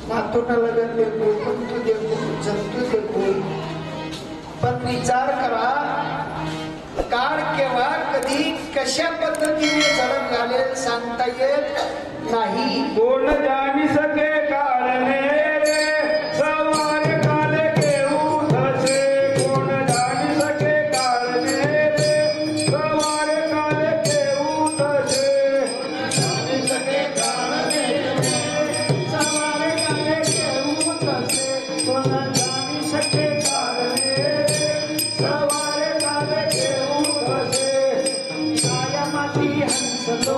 नातूंना लग्न देखो, कुंतू देखो, जंतू देखो, पण विचार करा काळ केव्हा कधी कशा पद्धतीने झडप घालेल सांगता येत नाही. कोण जाणी सके काळने सवार काले घेऊ तसे. कोण जाणी सके काळने सवार काले घेऊ तसे. जाणी सके काळने सवार काले घेऊ तसे. कोण जाणी सके काळने सवार काले घेऊ तसे. काया माती हंसलो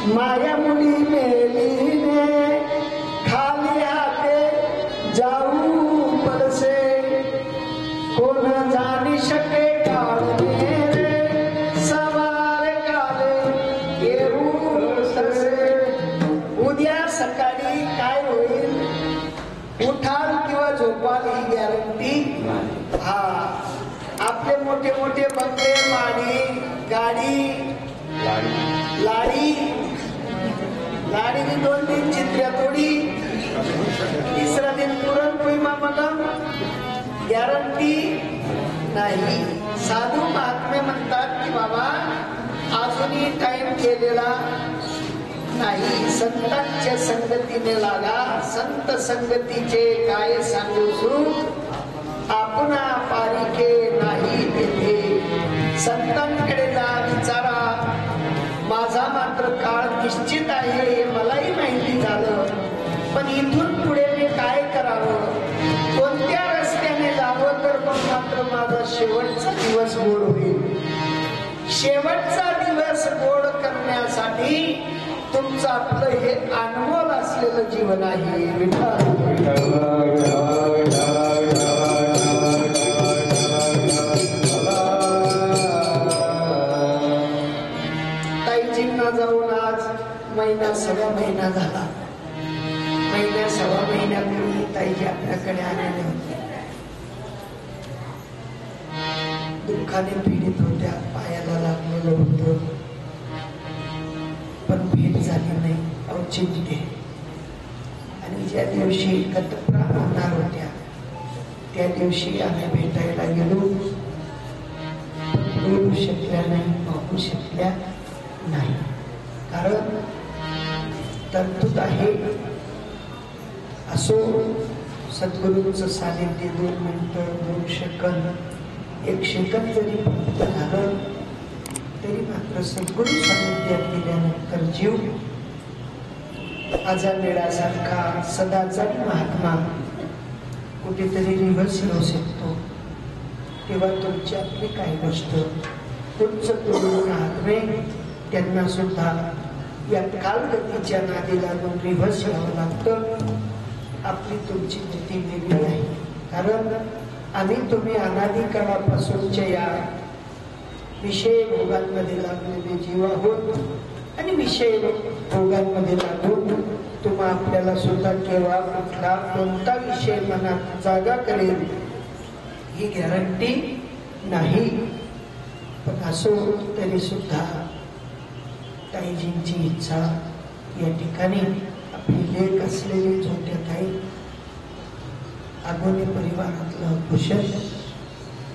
माया मुली मेलीने खाली हाते जाऊ पडसे. कोण जाणी शके काळने रे सवार काले येऊ तसे. उद्या सकाळी काय होईल उठाल किंवा झोपाल ही गॅरंटी. हा आपले मोठे मोठे बंगले, माडी, गाडी, लाडी लाडीने 2 दिन चित्र्या तोडी, तिसरा दिन पुरणपोळी मामलम गॅरंटी नाही. साधू महात्मे म्हणतात की बाबा अजूनही टाइम केलेला नाही. संतांच्या संगतीने लागा. संत संगतीचे काय सांगू सुख आपणा पारिके नाही तेथे. संतांकडे जा विचारा. माझा मात्र काळ निश्चित आहे हे मलाही माहिती झालं, पण इथून पुढे मी काय करावं, कोणत्या रस्त्याने जावं तर पण मात्र माझा शेवटचा दिवस गोड होईल. शेवटचा दिवस गोड करण्यासाठी तुमचं आपलं हे अनमोल असलेलं जीवन आहे. ताईजींना जाऊन आज महिना सव्वा महिना झाला. महिन्या सव्वा महिन्यापूर्वी ताईजी आपल्याकडे आलेले होते. दुःखाने पीडित होत्या, पायाला लागलेलं होतं, पण भेट झाली नाही. औचित्य आणि ज्या दिवशी गतप्राण होणार होत्या त्या दिवशी आम्ही भेटायला गेलो. बोलू शकल्या नाही, पाहू शकल्या नाही. कारण तरतूद आहे. असो सद्गुरूंचं सानिध्य 2 मिनिटं, 2 सेकंद, 1 सेकंद जरी फक्त झालं तरी मात्र सद्गुरू सानिध्यात गेल्यानंतर जीव आजामेळासारखा सदाचा महात्मा कुठेतरी रिव्हर्स येऊ शकतो. तेव्हा तुमची आपली काही गोष्ट तुमचं तोडून महात्मे त्यांना सुद्धा या कालगतीच्या नादी लागून रिव्हर्स यावं लागतं. आपली तुमची गती वेगळी आहे. कारण आम्ही तुम्ही अनादी काळापासूनच्या या विषय भोगांमध्ये लागलेले जीव आहोत आणि विषय भोगांमध्ये लागून तुम्हा आपल्याला सुद्धा केव्हा कुठला कोणता विषय मनात जागा करेल ही गॅरंटी नाही. पण असो तरी सुद्धा ताईजींची इच्छा या ठिकाणी आपली लेख असलेली छोट्याताई आगोनी परिवारातलं कुशल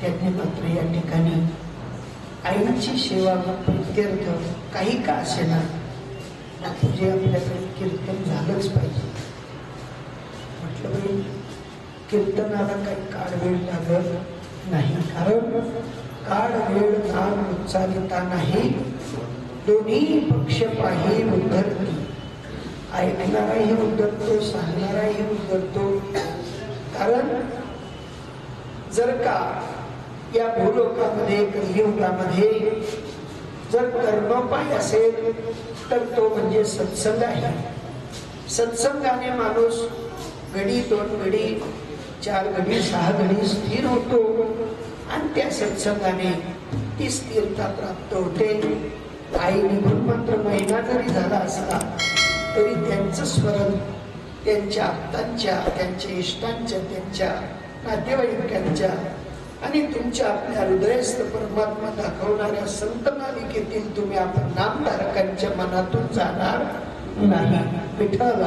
त्यांनी मात्र या ठिकाणी आईची सेवा प्रित्यर्थ काही का असेना तुझे आपल्याकडे कीर्तन झालंच पाहिजे. म्हटलं बाई कीर्तनाला काही काळ वेळ लागत नाही. कारण काळ वेळ नाम उच्चारिता नाही. दोन्ही पक्ष पाही उद्धरती. ऐकणाराही उद्धरतो, सांगणाराही उद्धरतो. कारण जर का या भूलोकामध्ये कलियुगामध्ये जर कर्मोपाय असेल तर तो म्हणजे सत्संग आहे. सत्संगाने माणूस घडी 2 घडी 4 घडी 6 घडी स्थिर होतो आणि त्या सत्संगाने ती स्थिरता प्राप्त होते. आई निघून मात्र महिना जरी झाला असला तरी त्यांचं स्मरण त्यांच्या आप्तांच्या, त्यांच्या इष्टांच्या, त्यांच्या नातेवाईकांच्या आणि तुमच्या आपल्या हृदयस्थ परमात्मा दाखवणाऱ्या संत मालिकेतील तुम्ही आपण नामधारकांच्या मनातून जाणार नाही. विठ्ठल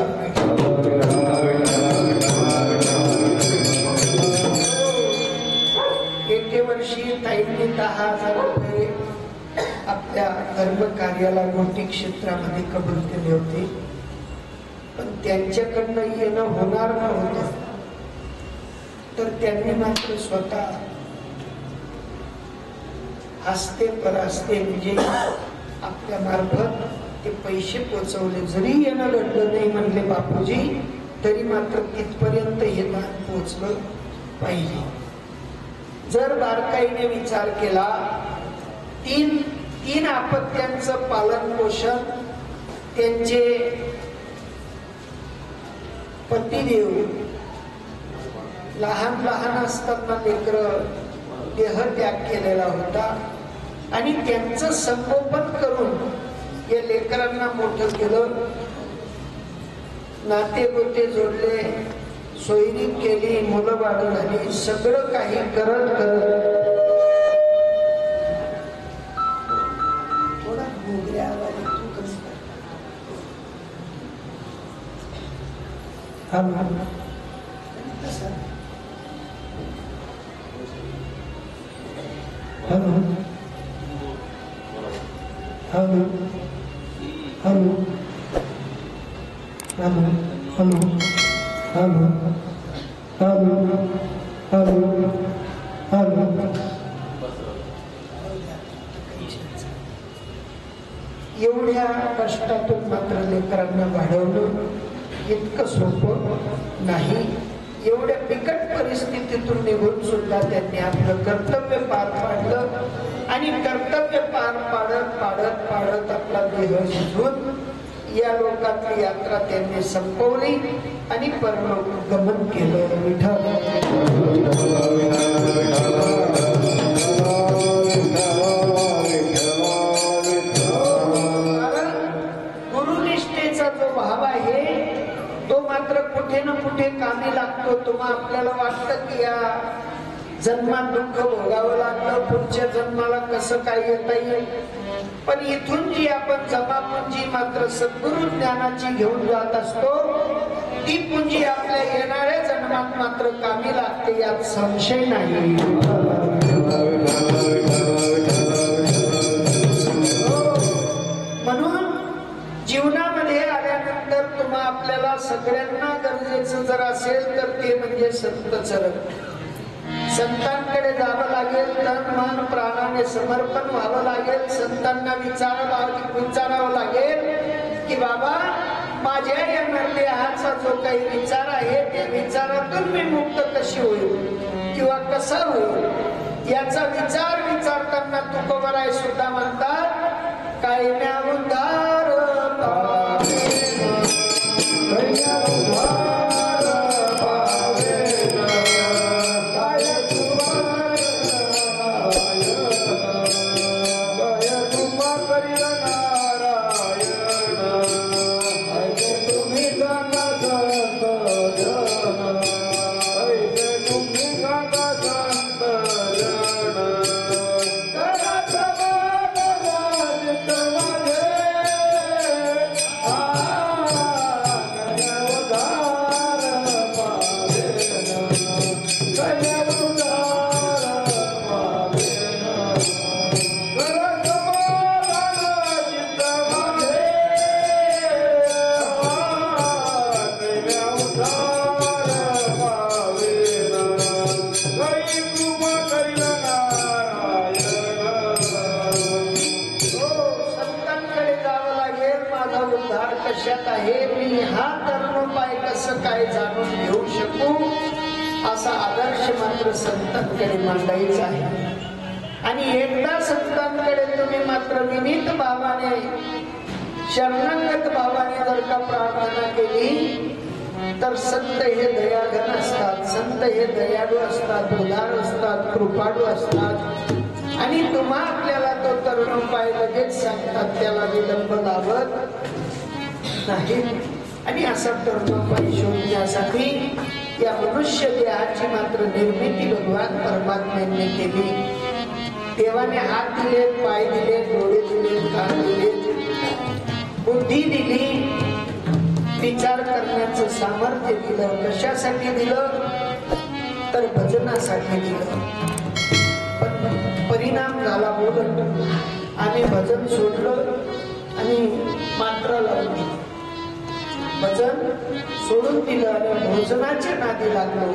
एके वर्षी ताईंनी 10,000 रुपये आपल्या धर्म कार्याला मोठी क्षेत्रामध्ये कबूल केले होते. पण त्यांच्याकडनं येणं होणार नव्हतं. तर त्यांनी मात्र स्वतः हस्ते परास्ते म्हणजे आपल्या मार्फत ते पैसे पोचवले. जरी येणं घडलं नाही म्हणले बापूजी तरी मात्र तिथपर्यंत हे दान पोचलं पाहिजे. जर बारकाईने विचार केला, तीन आपत्यांचं पालन पोषण त्यांचे पतिदेव लहान असताना लेकर देहत्याग केलेला होता आणि त्यांचं संगोपन करून या लेकरांना मोठं केलं. नाते गोते जोडले, सोयरी केली, मुलं बाळ झाली, सगळं काही करत थोडा घोगऱ्या आवाज तू कसं hello hello hello hello hello hello hello hello hello. एवढ्या कष्टातून मात्र लेकरांना वाढवणं इतकं सोपं नाही. एवढ्या बिकट परिस्थितीतून निघून सुद्धा त्यांनी आपलं कर्तव्य पार पाडलं आणि कर्तव्य पार पाडत आपला देह शिजवून या लोकातली यात्रा त्यांनी संपवली आणि परलोक गमन केलं. विठ्ठल गुरुनिष्ठेचा जो भाव आहे तो मात्र कुठे ना कुठे कामी लागतो. तुम्हा आपल्याला वाटतं की या जन्मात दुःख भोगावं लागलं, पुढच्या जन्माला कसं काय येता येईल. पण इथून जी आपण जमापुंजी मात्र सद्गुरु ज्ञानाची घेऊन जात असतो ती पुंजी आपल्या येणाऱ्या जन्मात मात्र कामी लागते, यात संशय नाही. म्हणून जीवनामध्ये आल्यानंतर तुम्हा आपल्याला सगळ्यांना गरजेचं जर असेल तर ते म्हणजे संत चरण. संतांकडे जावं लागेल, तन मन प्राणाने समर्पण व्हावं लागेल. संतांना विचारावं लागेल की बाबा माझ्या या देहाचा जो काही विचार आहे त्या विचारातून मी मुक्त कशी होईल किंवा कसा होईल याचा विचार विचारताना तुकोबराय सुद्धा म्हणतात काय म्या उद्धार कशात आहे, मी हा तरुणोपाय कसं काय जाणून घेऊ शकू, असा आदर्श मात्र संतांकडे मांडायचा आहे. आणि एकदा संतांकडे तुम्ही मात्र विनीत भावाने, शरणागत भावाने जर का प्रार्थना केली, तर संत हे दयाघन असतात, संत हे दयाळू असतात, उदार असतात, कृपाळू असतात. आणि तुम्हा आपल्याला तो तरुणोपाय लगेच सांगतात, त्याला विलंब लावत नाही. आणि असा तरुणोपाय शोधण्यासाठी या मनुष्य देहाची मात्र निर्मिती भगवान परमात्म्यांनी केली. देवाने हात दिले, पाय दिले, डोळे दिले, कान दिले, बुद्धी दिली, विचार करण्याचं सामर्थ्य दिलं. कशासाठी दिलं? तर भजनासाठी दिलं. पण परिणाम झाला उलट. आम्ही भजन सोडलं आणि मात्र लावून दिली. भजन सोडून दिलं आणि भोजनाच्या नादी लागलो.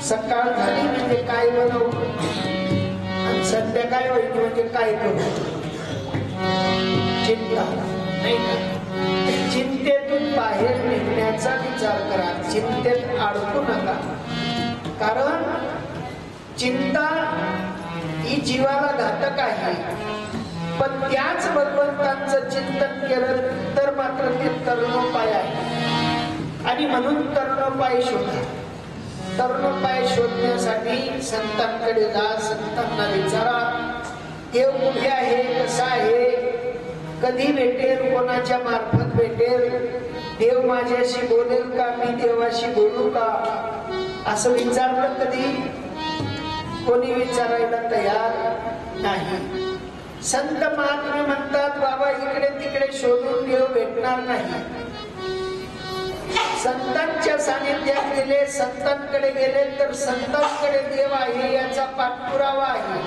सकाळ झाली म्हणजे काय बनवू आणि संध्याकाळ व्हायची म्हणजे काय करू, चिंता नाही का? चिंतेतून बाहेर निघण्याचा विचार करा, चिंतेत अडकू नका. कारण चिंता ही जीवाला घातक आहे. पण त्याच भगवंतांचं चिंतन केलं तर मात्र ते तरुणोपाय आहे. आणि म्हणून तरुणोपाय शोधा. तरुणोपाय शोधण्यासाठी संतांकडे जा, संतांना विचारा, देव कुठे आहे, कसा आहे, कधी भेटेल, कोणाच्या मार्फत भेटेल, देव माझ्याशी बोलेल का, मी देवाशी बोलू का, असं विचारलं कधी? कोणी विचारायला तयार नाही. संत महात्मे म्हणतात, बाबा इकडे तिकडे शोधून देव भेटणार नाही. संतांच्या सानिध्यात गेले, संतांकडे गेले तर संतांकडे देव आहे याचा पाठपुरावा आहे.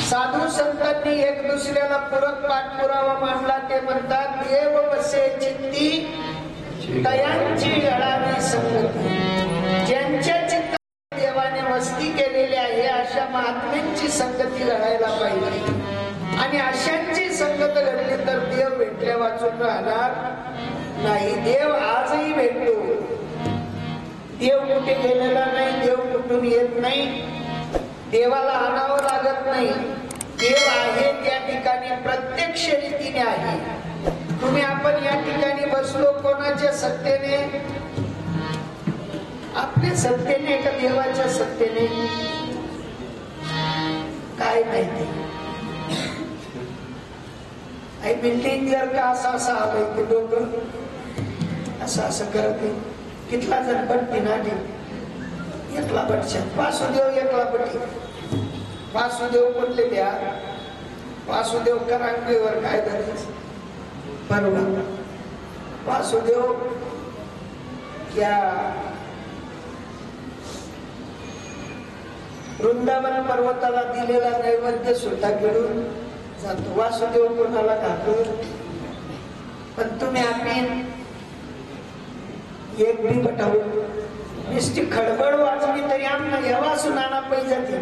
साधू संतांनी एक दुसऱ्याला पूरक पाठपुरावा मांडला. ते म्हणतात, देव बसे चित्ती तयांची घडावी संगती. ज्यांच्या चित्तात देवाने वस्ती केलेली आहे अशा महात्म्यांची संगती घडायला पाहिजे. आणि अशांची संगत घडली तर देव भेटल्या वाचून राहणार नाही. देव आजही भेटतो. देव कुठे गेलेला नाही, देव कुठून येत नाही, देवाला आणावं लागत नाही. देव आहे त्या ठिकाणी प्रत्यक्ष रीतीने आहे. तुम्ही आपण या ठिकाणी बसलो कोणाच्या सत्तेने? आपल्या सत्तेने का देवाच्या सत्तेने? काय माहिती. बिल्डिंग जर का असं असं आलंय की लोक असं असं करत आहे. कितला जण बट्टी नाटी एकला बटशा वासुदेव, एकला बट्टी वासुदेव कोणते द्या, वासुदेव करांगीवर काय धरायचं? बरोबर. वासुदेव या वृंदावन पर्वताला दिलेला नैवेद्य सुद्धा घेऊन जातो. वासुदेव कोणाला घातलं? पण तुम्ही आम्ही एक बी बटावू नुसती खडबड वाचली तरी आम्हाला या वासुनाना पैसे जाते.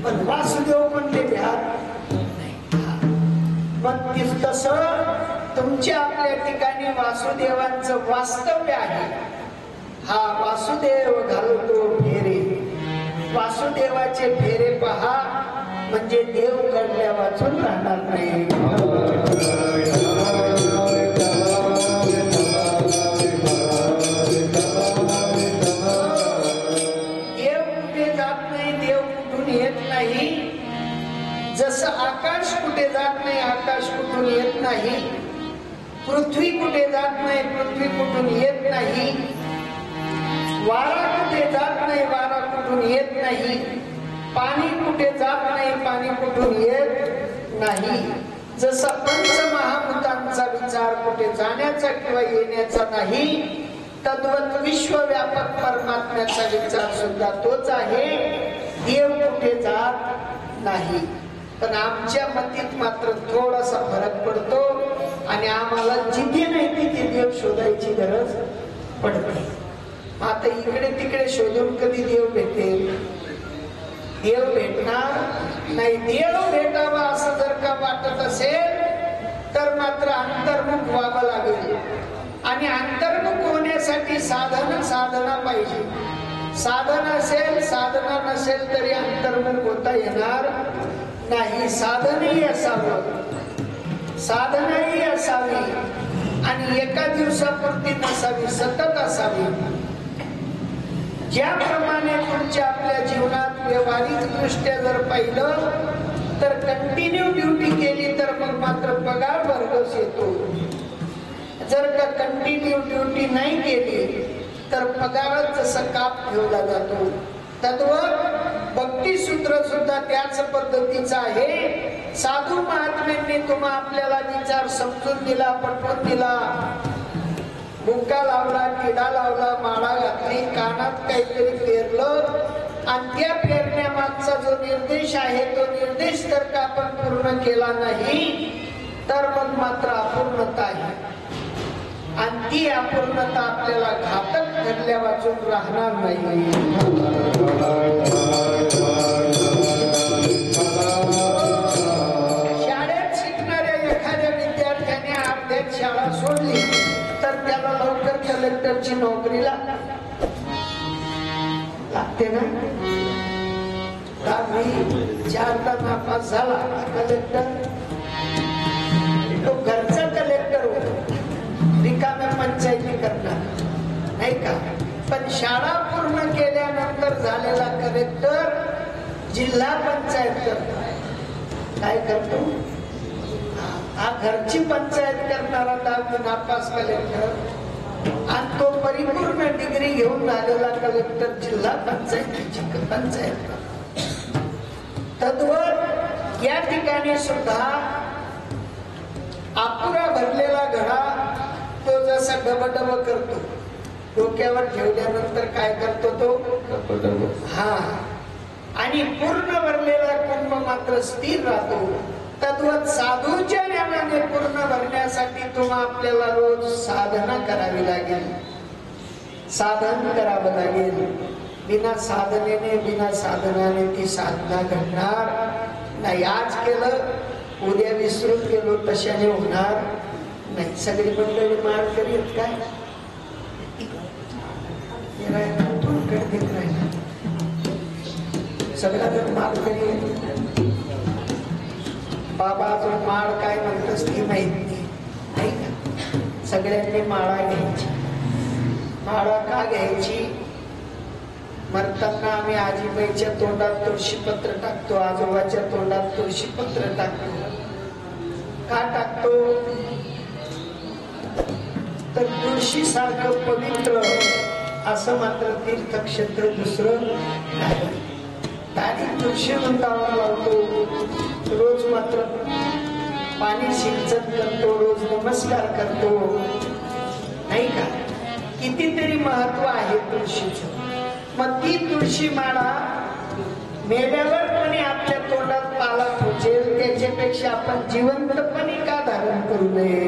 पण वासुदेव कोणते ध्यान पण तसं तुमच्या आपल्या ठिकाणी वासुदेवांचं वास्तव्य आहे. हा वासुदेव घालतो फेरे. वासुदेवाचे फेरे पहा म्हणजे देव घडल्या वाचून राहणार नाही. देव कुठे जात नाही, देव कुठून येत नाही. जसं आकाश कुठे जात नाही, आकाश कुठून येत नाही. पृथ्वी कुठे जात नाही, पृथ्वी कुठून येत नाही. वारा कुठे जात नाही, वारा कुठून येत नाही. पाणी कुठे जात नाही, पाणी कुठून येत नाही. जसा पंचमहाभूतांचा विचार कुठे जाण्याचा किंवा येण्याचा नाही, तद्वत विश्वव्यापक परमात्म्याचा विचार सुद्धा तोच आहे. देव कुठे जात नाही. पण आमच्या मतीत मात्र थोडासा फरक पडतो आणि आम्हाला जिथे नाही तिथे देव शोधायची गरज पडते. आता इकडे तिकडे शोधून कधी देव भेटेल? देव भेटणार नाही. देव भेटावा असं जर का वाटत असेल तर मात्र अंतर्मुख व्हावं लागेल. साधन साधना पाहिजे. साधन असेल साधना नसेल तरी अंतर्मुख होता येणार नाही. साधनही असावं, साधनाही असावी आणि एका दिवसापुरती नसावी, सतत असावी. ज्याप्रमाणे तुमच्या आपल्या जीवनात व्यवहारिक दृष्ट्या जर पाहिलं तर कंटिन्यू ड्युटी केली तर मग मात्र पगार भरघोस येतो. जर का कंटिन्यू ड्युटी नाही केली तर पगारच जसं काप ठेवला जातो. तद्वत भक्ती सूत्र सुद्धा त्याच पद्धतीचं आहे. साधू महात्म्यांनी तुम्हा आपल्याला विचार समजून दिला, पटवून दिला, मुक्का लावला, किडा लावला, माळा घातली, कानात काहीतरी पेरलं आणि त्या पेरण्यामागचा जो निर्देश आहे तो निर्देश जर का आपण पूर्ण केला नाही तर मग मात्र अपूर्णता आहे. आणि ती अपूर्णता आपल्याला घातक ठरल्या वाचून राहणार नाही. शाळेत शिकणाऱ्या एखाद्या विद्यार्थ्याने अर्ध्यात शाळा सोडली तर त्याला लवकर कलेक्टरची नोकरी लागते ना. दहावी 4दा नापास झाला कलेक्टर, तो घरचा कलेक्टर होतो, रिकाम्या पंचायती करणार नाही का. पण शाळा पूर्ण केल्यानंतर झालेला कलेक्टर जिल्हा पंचायत करतो. काय करतो? हा घरची पंचायत करणारा 10वी नापास कलेक्टर आणि तो परिपूर्ण डिग्री घेऊन झालेला कलेक्टर जिल्हा पंचायतीची पंचायत करतो. तद्वत या ठिकाणी सुद्धा अपुरा भरलेला घडा तो जसा डबडब करतो, डोक्यावर ठेवल्यानंतर काय करतो तो हा, आणि पूर्ण भरलेला कुंभ मात्र स्थिर राहतो. तद्वत साधूच्या ज्ञानाने पूर्ण भरण्यासाठी तुम्हा आपल्याला रोज साधना करावी लागेल, साधन करावं लागेल. बिना साधनेने बिना साधनाने ती साधना घडणार नाही. आज केलं उद्या विसरून गेलो तशाने होणार नाही. सगळी मंडळी माळ करीत काय सगळा जण माळ करी. बाबा अजून माळ काय म्हणतस ती माहित नाही का. सगळ्यांनी माळा घ्यायची. माळा का घ्यायची? मरताना आम्ही आजीबाईच्या तोंडात तुळशीपत्र टाकतो, आजोबाच्या तोंडात तुळशीपत्र टाकतो. का टाकतो? तर तुळशी सारखं पवित्र असं मात्र तीर्थक्षेत्र दुसरं नाही. आणि तुळशी वृंदावर लावतो, रोज मात्र पाणी सिंचन करतो, रोज नमस्कार करतो नाही का. कितीतरी महत्व आहे तुळशीचं. मग ती तुळशी माळा मेल्यावर कोणी आपल्या तोंडात पाला पोचेल त्याच्यापेक्षा आपण जिवंतपणे का धारण करू नये.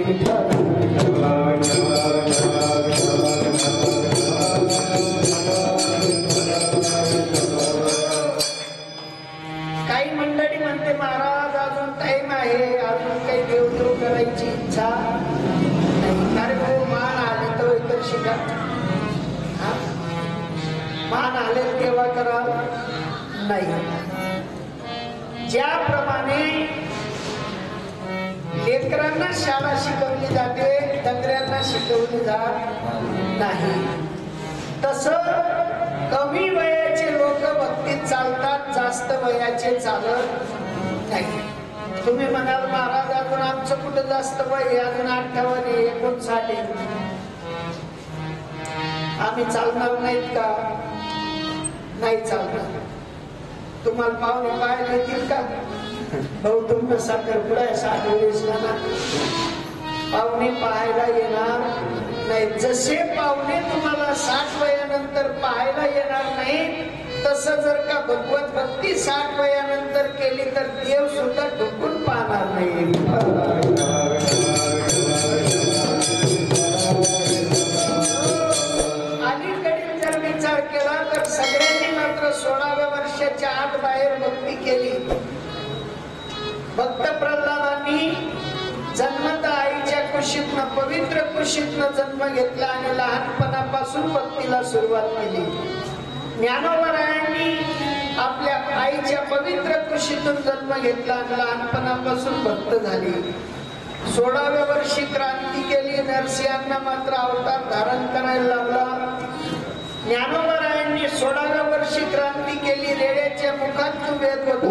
काही मंडळी म्हणते महाराज अजून टाइम आहे, अजून काही देवदेव करायची इच्छा नाही. कारण हो मान आले तर इतर शिका, मान आले तेव्हा करा नाही. ज्याप्रमाणे लेकरांना शाळा शिकवली जाते, डंगऱ्यांना शिकवली जात नाही, तसं कमी वयाचे लोक भक्तीत चालतात, जास्त वयाचे चालत नाही. तुम्ही म्हणाल महाराज अजून आमचं कुठं जास्त वय, अजून 58 59 आम्ही चालणार नाहीत का? नाही चालणार. तुम्हाला पाहुणे पाहायला येतील का? भाऊ तुमचं साखरपुडा आहे, 60 ना पाहुणे पाहायला येणार नाही. जसे पाहुणे तुम्हाला 60 वयानंतर पाहायला येणार नाही, तसं जर का भगवत भक्ती 60 वयानंतर केली तर देव सुद्धा ढुकून पाहणार नाही. अलीकडे जर विचार केला तर सगळ्यांनी मात्र 16व्या वर्षाच्या आत बाहेर भक्ती केली. भक्त प्रल्हादांनी जन्मता आईच्या कुशीतनं पवित्र कुशीतनं जन्म घेतला आणि लहानपणापासून भक्तीला सुरुवात केली. ज्ञानोबरायांनी आपल्या आईच्या पवित्र कुशीतून जन्म घेतला आणि लहानपणापासून भक्त झाली. 16व्या वर्षी क्रांती केली. नरसिंहांना मात्र अवतार धारण करायला लावला. ज्ञानोबरायांनी 16व्या वर्षी क्रांती केली. रेड्याच्या मुखात तू वेद होतो.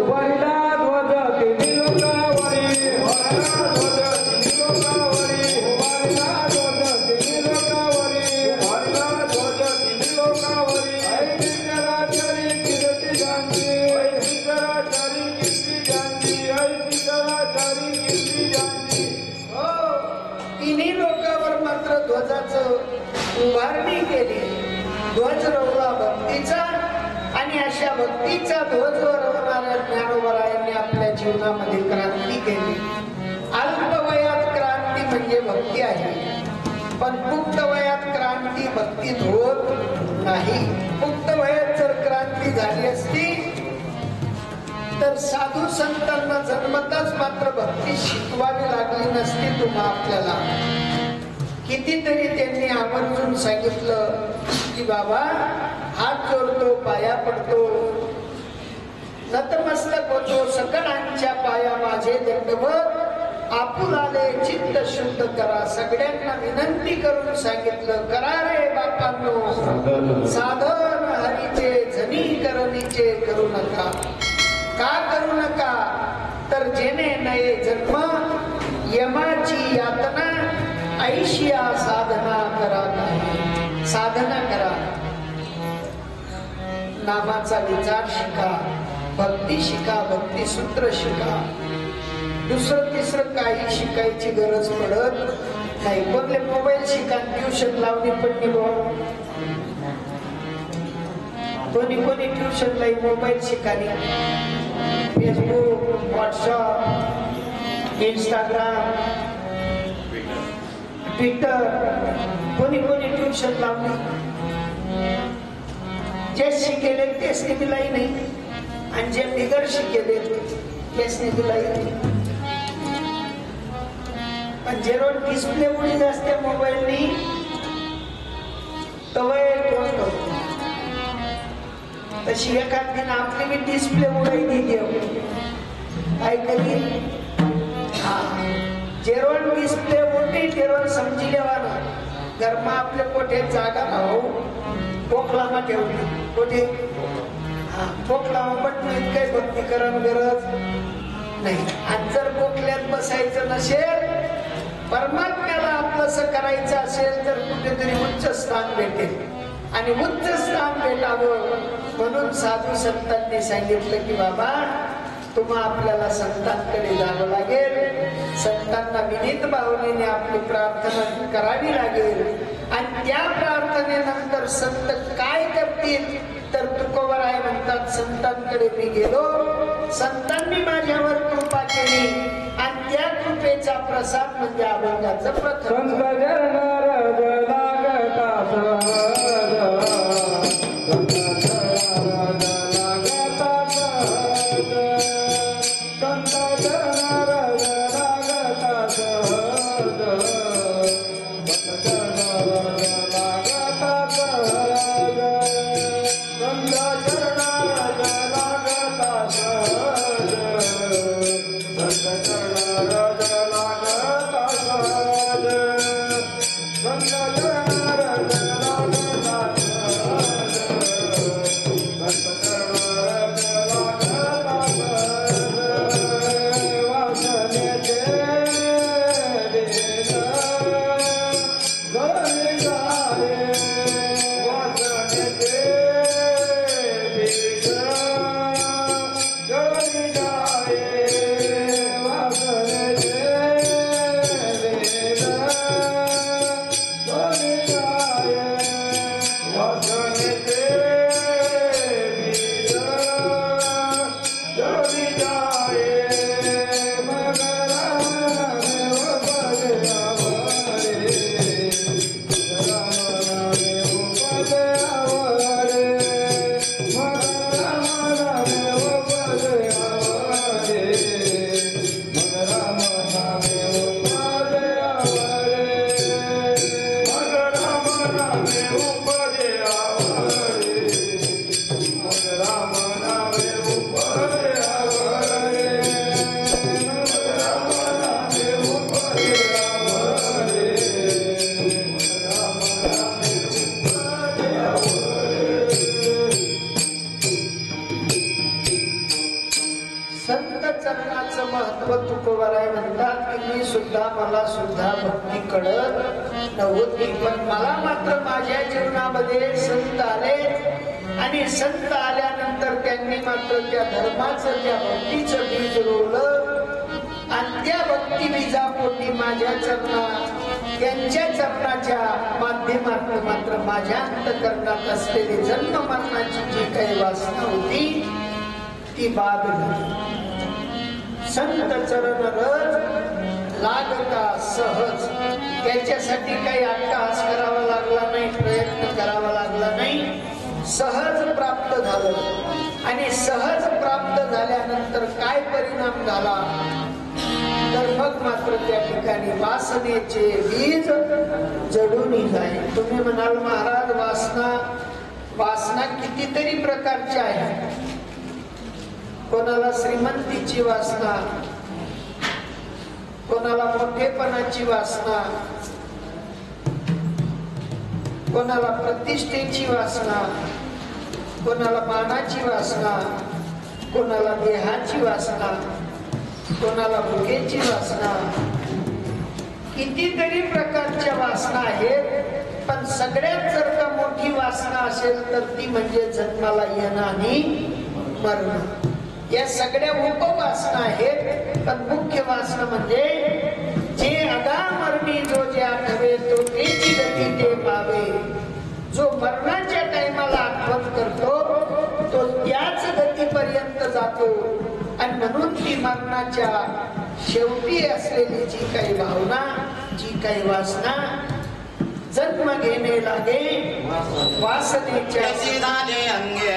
तिन्ही लोकांवर मात्र ध्वजाचं उभारणी केली. ध्वज रोवला भक्तीचा आणि अशा भक्तीचा ध्वज रोवणाऱ्या ज्ञानोबरायांनी आपल्या जीवनामध्ये क्रांती केली. अल्प वयात क्रांती म्हणजे भक्ती आहे, पण पुख्त वयात क्रांती भक्तीत होत नाही. पुख्त वयात जर क्रांती झाली असती तर साधू संतांना जन्मताच मात्र भक्ती शिकवावी लागली नसती. तुम्हा आपल्याला कितीतरी त्यांनी आवर्जून सांगितलं की बाबा हात जोडतो, पाया पडतो, नतमस्तक होतो, सकळांच्या पाया माझे दंडवत, आपुलाले चित्त शुद्ध करा. सगळ्यांना विनंती करून सांगितलं, करा रे बापांनो साधन हरीचे, झनी करणीचे करू नका. का करू नका तर जेणे नये जन्म, यमाची यातना, ऐशिया साधना करा. नाही साधना करा, नामाचा विचार शिका, भक्ती शिका, भक्ती सूत्र शिका. दुसरं तिसरं काही शिकायची गरज पडत नाही. बघले मोबाईल शिका, ट्युशन लावणी पण निघो. कोणी ट्युशनला मोबाईल शिकानी, फेसबुक, व्हॉट्सअप, इंस्टाग्राम, ट्विटर, कोणी ट्युशन लावली. जे शिकेले तेच दिलाई नाही आणि जे बिगर शिकेले तेच दिलाई नाही. पण जेव्हा डिस्प्ले उडी असते मोबाईलनी तवय तशी एखाद दिन आपली मी डिस्प्ले उडाई देव काय करी. हा जेवण डिस्प्ले उडली तेव्हा समजी लेवानं घरमा आपल्या कोठे जागा भाऊ पोखलामा ठेवली. कोठे हा पोखलामा पण काही भक्तीकरण गरज नाही. आणि जर पोखल्यात बसायचं नसेल, परमात्म्याला आपलंसं करायचं असेल तर कुठेतरी उच्च स्थान भेटेल. आणि उच्च स्थान भेटावं म्हणून साधू संतांनी सांगितलं की बाबा तुम्हा आपल्याला संतांकडे जावं लागेल. संतांना विनीत भावनेने आपली प्रार्थना करावी लागेल. आणि त्या प्रार्थनेनंतर संत काय करतील तर तुकोबराय म्हणतात, संतांकडे मी गेलो, संतांनी माझ्यावर कृपा केली आणि त्या कृपेचा प्रसाद म्हणजे अभंगाचं प्रथम. Ranga मला सुद्धा भक्ती कळत नव्हती, पण मला मात्र माझ्या जीवनामध्ये संत आले आणि संत आल्यानंतर त्यांनी मात्र त्या धर्माचं त्या भक्तीचं बीज रोवलं आणि त्या भक्ती बीजापोटी माझ्या त्यांच्या चरणाच्या माध्यमातून मात्र माझ्या अंतकरणात असलेली जन्म मरणाची जी काही वासना होती ती बाद झाली. संत चरण रज लागता सहज. त्याच्यासाठी काही अट्टहास करावा लागला नाही, प्रयत्न करावा लागला नाही, सहज प्राप्त झालं. आणि सहज प्राप्त झाल्यानंतर काय परिणाम झाला तर मग मात्र त्या ठिकाणी वासनेचे बीज जडून जाईल. तुम्ही म्हणाल महाराज वासना कितीतरी प्रकारच्या आहेत. कोणाला श्रीमंतीची वासना, कोणाला मोठेपणाची वासना, कोणाला प्रतिष्ठेची वासना, कोणाला मानाची वासना, कोणाला देहाची वासना, कोणाला भुकेची वासना. कितीतरी प्रकारच्या वासना आहेत, पण सगळ्यात जर का मोठी वासना असेल तर ती म्हणजे जन्माला येणं आणि मरण. या सगळ्या उपवासना आहेत, पण मुख्य वासना म्हणजे जे अदामरणी जो जे आठवे तो तेची गती ते पावे. जो मरणाच्या टाइमाला आठवण करतो तो त्याच गतीपर्यंत जातो. आणि म्हणून ती मरणाच्या शेवटी असलेली जी काही भावना, जी काही वासना जन्म घेणे लागे वासनेच्या अंगे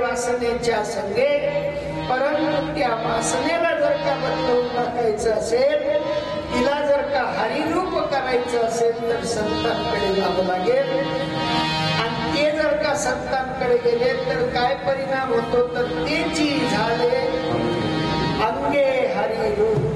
वासनेच्या संगे. परंतु त्या वासनेला जर का बदलून टाकायचं असेल, तिला जर का हरिरूप करायचं असेल तर संतांकडे जावं लागेल. आणि ते जर का संतांकडे गेले तर काय परिणाम होतो तर तेची झाले अंगे हरिरूप.